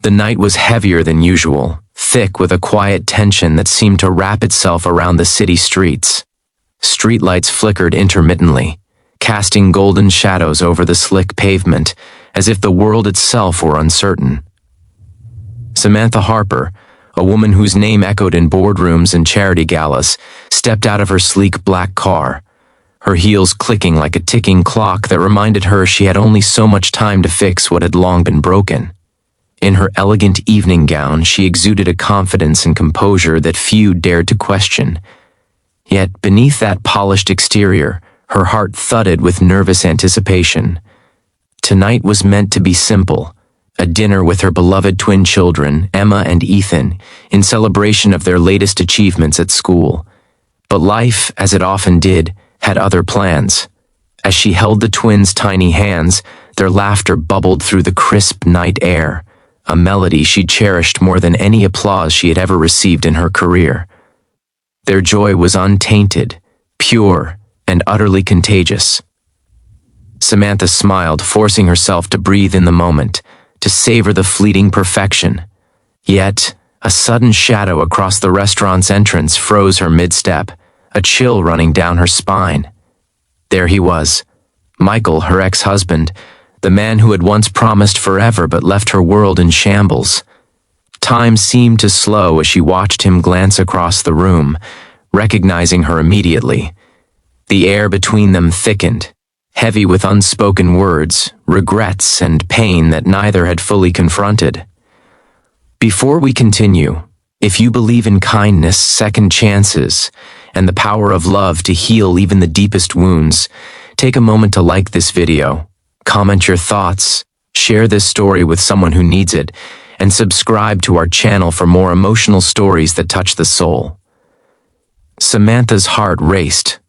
The night was heavier than usual, thick with a quiet tension that seemed to wrap itself around the city streets. Streetlights flickered intermittently, casting golden shadows over the slick pavement, as if the world itself were uncertain. Samantha Harper, a woman whose name echoed in boardrooms and charity galas, stepped out of her sleek black car, her heels clicking like a ticking clock that reminded her she had only so much time to fix what had long been broken. In her elegant evening gown, she exuded a confidence and composure that few dared to question. Yet, beneath that polished exterior, her heart thudded with nervous anticipation. Tonight was meant to be simple, a dinner with her beloved twin children, Emma and Ethan, in celebration of their latest achievements at school. But life, as it often did, had other plans. As she held the twins' tiny hands, their laughter bubbled through the crisp night air, a melody she cherished more than any applause she had ever received in her career. Their joy was untainted, pure, and utterly contagious. Samantha smiled, forcing herself to breathe in the moment, to savor the fleeting perfection. Yet, a sudden shadow across the restaurant's entrance froze her mid-step, a chill running down her spine. There he was, Michael, her ex-husband, the man who had once promised forever but left her world in shambles. Time seemed to slow as she watched him glance across the room, recognizing her immediately. The air between them thickened, heavy with unspoken words, regrets, and pain that neither had fully confronted. Before we continue, if you believe in kindness, second chances, and the power of love to heal even the deepest wounds, take a moment to like this video, comment your thoughts, share this story with someone who needs it, and subscribe to our channel for more emotional stories that touch the soul. Samantha's heart raced,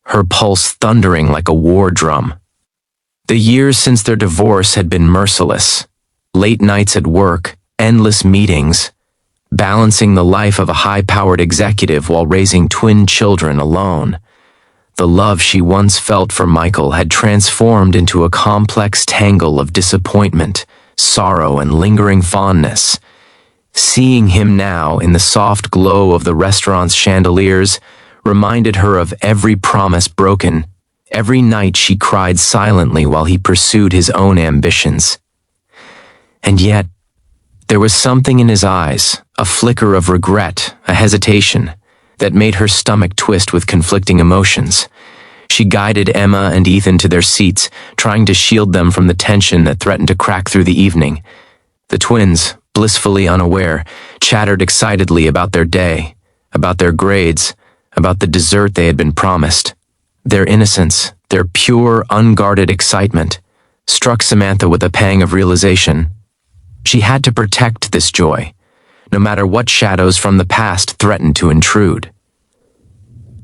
her pulse thundering like a war drum. The years since their divorce had been merciless. Late nights at work, endless meetings, balancing the life of a high-powered executive while raising twin children alone. The love she once felt for Michael had transformed into a complex tangle of disappointment, sorrow, and lingering fondness. Seeing him now in the soft glow of the restaurant's chandeliers reminded her of every promise broken, every night she cried silently while he pursued his own ambitions. And yet, there was something in his eyes, a flicker of regret, a hesitation, that made her stomach twist with conflicting emotions. She guided Emma and Ethan to their seats, trying to shield them from the tension that threatened to crack through the evening. The twins, blissfully unaware, chattered excitedly about their day, about their grades, about the dessert they had been promised. Their innocence, their pure, unguarded excitement, struck Samantha with a pang of realization. She had to protect this joy, no matter what shadows from the past threatened to intrude.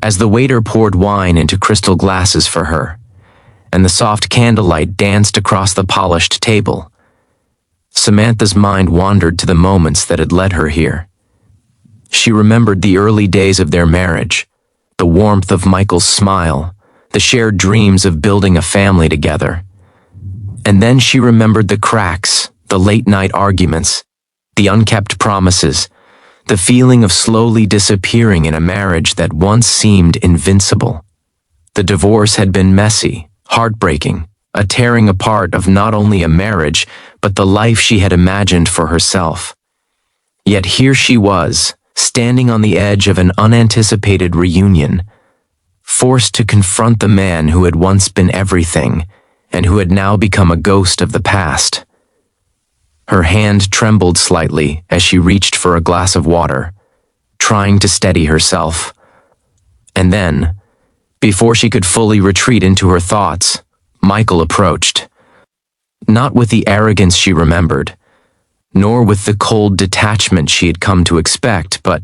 As the waiter poured wine into crystal glasses for her, and the soft candlelight danced across the polished table, Samantha's mind wandered to the moments that had led her here. She remembered the early days of their marriage, the warmth of Michael's smile, the shared dreams of building a family together. And then she remembered the cracks, the late-night arguments, the unkept promises, the feeling of slowly disappearing in a marriage that once seemed invincible. The divorce had been messy, heartbreaking, a tearing apart of not only a marriage, but the life she had imagined for herself. Yet here she was, standing on the edge of an unanticipated reunion, forced to confront the man who had once been everything, and who had now become a ghost of the past. Her hand trembled slightly as she reached for a glass of water, trying to steady herself. And then, before she could fully retreat into her thoughts, Michael approached. Not with the arrogance she remembered, nor with the cold detachment she had come to expect, but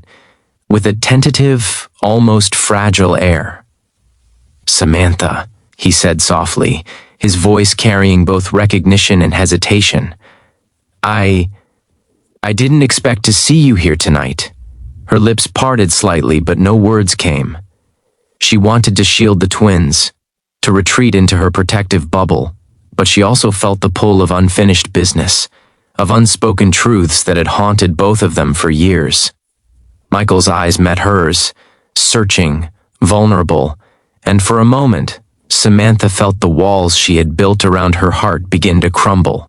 with a tentative, almost fragile air. "Samantha," he said softly, his voice carrying both recognition and hesitation. I didn't expect to see you here tonight." Her lips parted slightly, but no words came. She wanted to shield the twins, to retreat into her protective bubble, but she also felt the pull of unfinished business, of unspoken truths that had haunted both of them for years. Michael's eyes met hers, searching, vulnerable, and for a moment, Samantha felt the walls she had built around her heart begin to crumble.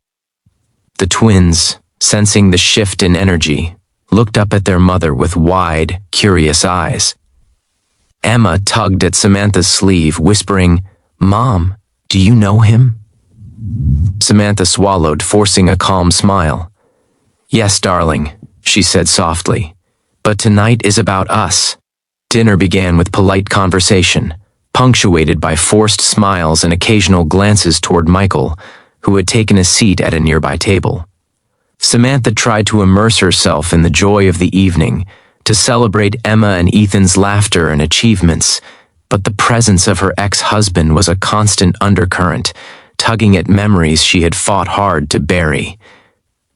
The twins, sensing the shift in energy, looked up at their mother with wide, curious eyes. Emma tugged at Samantha's sleeve, whispering, "Mom, do you know him?" Samantha swallowed, forcing a calm smile. "Yes, darling," she said softly, "but tonight is about us." Dinner began with polite conversation, punctuated by forced smiles and occasional glances toward Michael, who had taken a seat at a nearby table. Samantha tried to immerse herself in the joy of the evening, to celebrate Emma and Ethan's laughter and achievements, but the presence of her ex-husband was a constant undercurrent, tugging at memories she had fought hard to bury.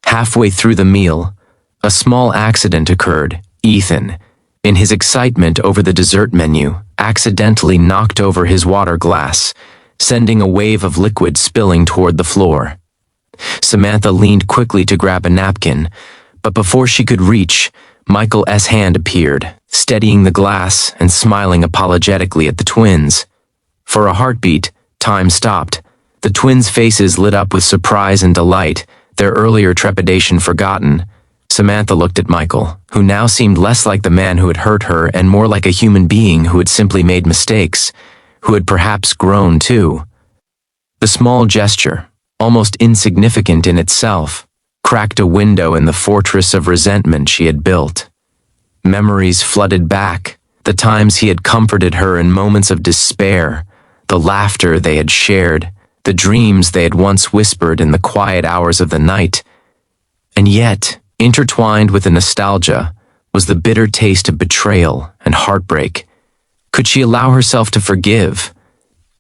Halfway through the meal, a small accident occurred. Ethan, in his excitement over the dessert menu, accidentally knocked over his water glass, sending a wave of liquid spilling toward the floor. Samantha leaned quickly to grab a napkin, but before she could reach, Michael's hand appeared, steadying the glass and smiling apologetically at the twins. For a heartbeat, time stopped. The twins' faces lit up with surprise and delight, their earlier trepidation forgotten. Samantha looked at Michael, who now seemed less like the man who had hurt her and more like a human being who had simply made mistakes, who had perhaps grown too. The small gesture, almost insignificant in itself, cracked a window in the fortress of resentment she had built. Memories flooded back, the times he had comforted her in moments of despair, the laughter they had shared, the dreams they had once whispered in the quiet hours of the night. And yet, intertwined with the nostalgia, was the bitter taste of betrayal and heartbreak. Could she allow herself to forgive?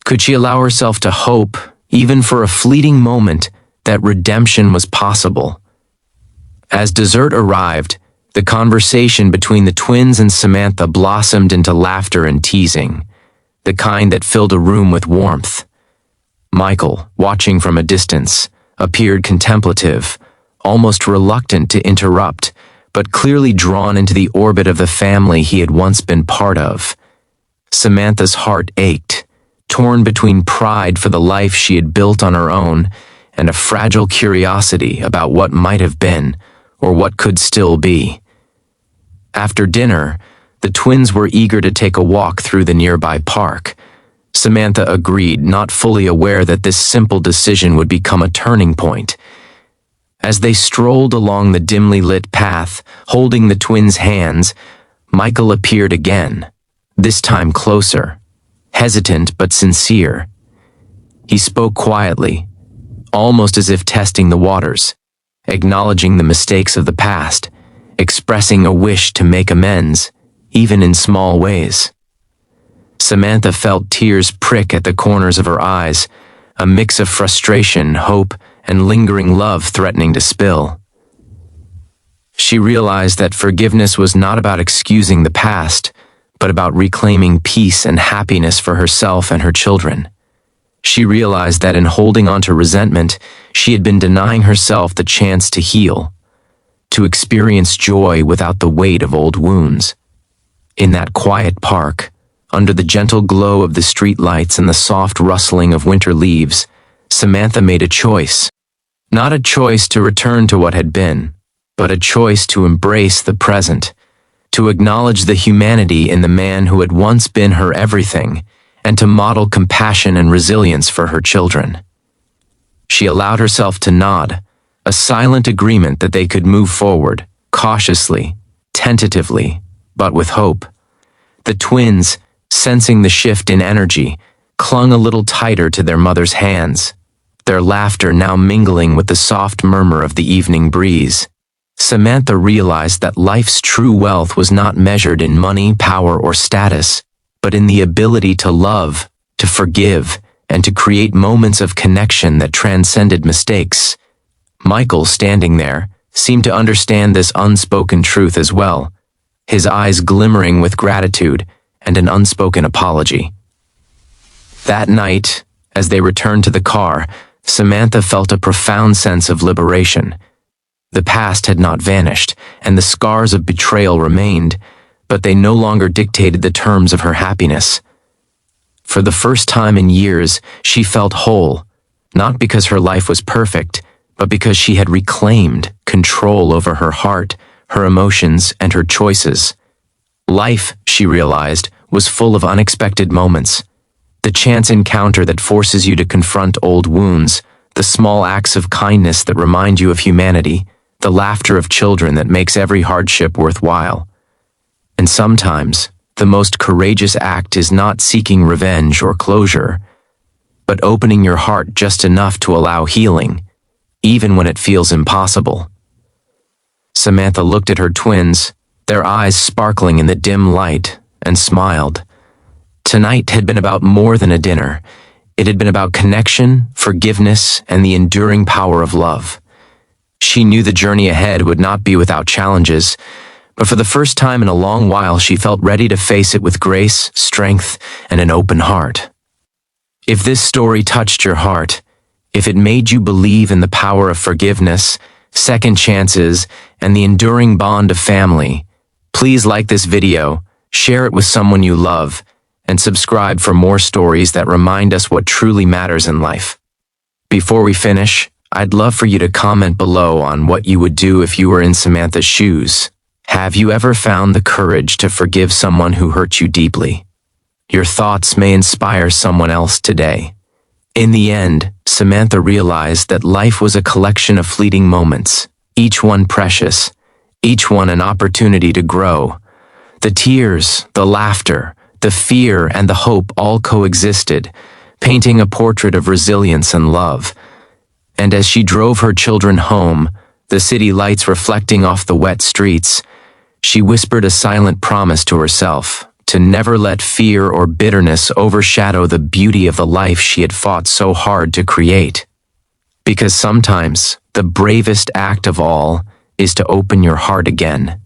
Could she allow herself to hope, even for a fleeting moment, that redemption was possible? As dessert arrived, the conversation between the twins and Samantha blossomed into laughter and teasing, the kind that filled a room with warmth. Michael, watching from a distance, appeared contemplative, almost reluctant to interrupt, but clearly drawn into the orbit of the family he had once been part of. Samantha's heart ached, torn between pride for the life she had built on her own and a fragile curiosity about what might have been or what could still be. After dinner, the twins were eager to take a walk through the nearby park. Samantha agreed, not fully aware that this simple decision would become a turning point. As they strolled along the dimly lit path, holding the twins' hands, Michael appeared again, this time closer, hesitant but sincere. He spoke quietly, almost as if testing the waters, acknowledging the mistakes of the past, expressing a wish to make amends, even in small ways. Samantha felt tears prick at the corners of her eyes, a mix of frustration, hope, and lingering love threatening to spill. She realized that forgiveness was not about excusing the past, but about reclaiming peace and happiness for herself and her children. She realized that in holding on to resentment, she had been denying herself the chance to heal, to experience joy without the weight of old wounds. In that quiet park, under the gentle glow of the street lights and the soft rustling of winter leaves, Samantha made a choice. Not a choice to return to what had been, but a choice to embrace the present, to acknowledge the humanity in the man who had once been her everything, and to model compassion and resilience for her children. She allowed herself to nod, a silent agreement that they could move forward, cautiously, tentatively, but with hope. The twins, sensing the shift in energy, clung a little tighter to their mother's hands, their laughter now mingling with the soft murmur of the evening breeze. Samantha realized that life's true wealth was not measured in money, power, or status, but in the ability to love, to forgive, and to create moments of connection that transcended mistakes. Michael, standing there, seemed to understand this unspoken truth as well, his eyes glimmering with gratitude and an unspoken apology. That night, as they returned to the car, Samantha felt a profound sense of liberation. The past had not vanished, and the scars of betrayal remained, but they no longer dictated the terms of her happiness. For the first time in years, she felt whole, not because her life was perfect, but because she had reclaimed control over her heart, her emotions, and her choices. Life, she realized, was full of unexpected moments. The chance encounter that forces you to confront old wounds, the small acts of kindness that remind you of humanity, the laughter of children that makes every hardship worthwhile. And sometimes, the most courageous act is not seeking revenge or closure, but opening your heart just enough to allow healing, even when it feels impossible. Samantha looked at her twins, their eyes sparkling in the dim light, and smiled. Tonight had been about more than a dinner. It had been about connection, forgiveness, and the enduring power of love. She knew the journey ahead would not be without challenges, but for the first time in a long while she felt ready to face it with grace, strength, and an open heart. If this story touched your heart, if it made you believe in the power of forgiveness, second chances, and the enduring bond of family, please like this video, share it with someone you love, and subscribe for more stories that remind us what truly matters in life. Before we finish, I'd love for you to comment below on what you would do if you were in Samantha's shoes. Have you ever found the courage to forgive someone who hurt you deeply? Your thoughts may inspire someone else today. In the end, Samantha realized that life was a collection of fleeting moments, each one precious, each one an opportunity to grow. The tears, the laughter, the fear, and the hope all coexisted, painting a portrait of resilience and love. And as she drove her children home, the city lights reflecting off the wet streets, she whispered a silent promise to herself to never let fear or bitterness overshadow the beauty of the life she had fought so hard to create. Because sometimes, the bravest act of all is to open your heart again.